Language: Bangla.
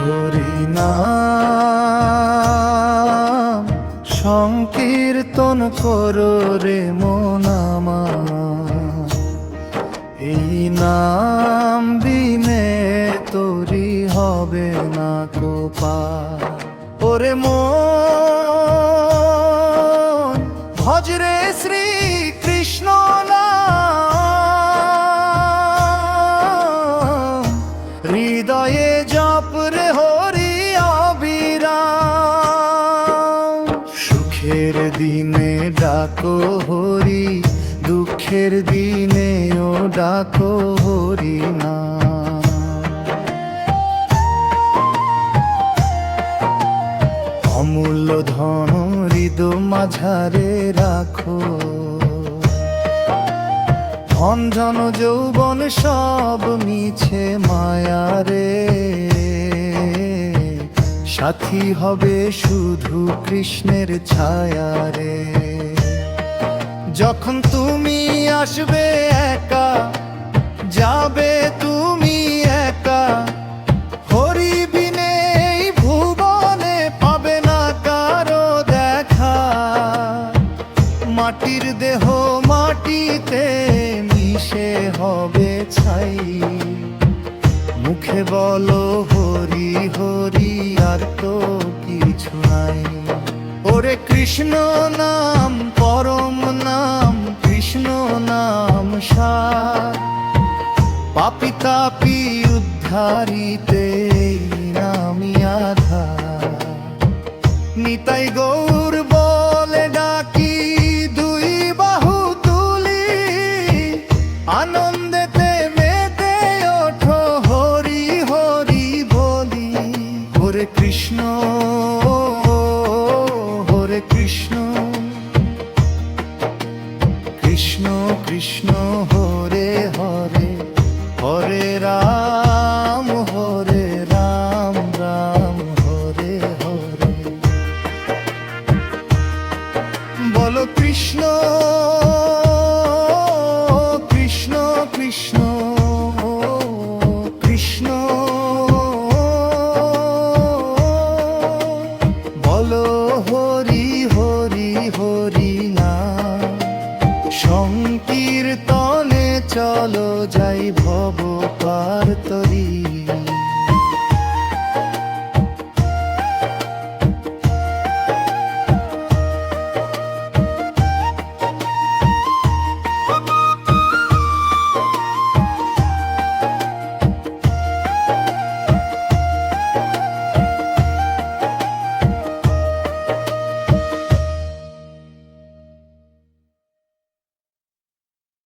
হরি নাম সংকীর্তন করো রে মন আমার, এই নাম বিনে তোরি হবে না কোপার। ওরে মন ভজরে শ্রী কৃষ্ণ নাম, হৃদয়ে জপ রে হরি অবিরাম। সুখের দিনে ডাকো হরি, দুঃখের দিনেও ডাকো হরি নাম। অমূল্য ধন হৃদয় মাঝারে রাখো, ধন জন যৌবন সব মিছে মায়ারে, সাথী হবে শুধু কৃষ্ণের ছায়ারে। যখন তুমি আসবে একা, যাবে তুমি একা, হরি বিনে এই ভুবনে পাবে না কারো দেখা। মাটির দেহ মাটিতে মিশে হবে ছাই, মুখে বলো হরি হরি আর তো কিছু নাই। ওরে কৃষ্ণ নাম পরম নাম, কৃষ্ণ নাম সার, পাপি তাপি উদ্ধারিতে নামি আধার। নিতাই গৌর বলে ডাকি, দুই বাহু তুলি, আনন্দেতে মেতে ওঠো হরি হরি বলি। ওরে কৃষ্ণ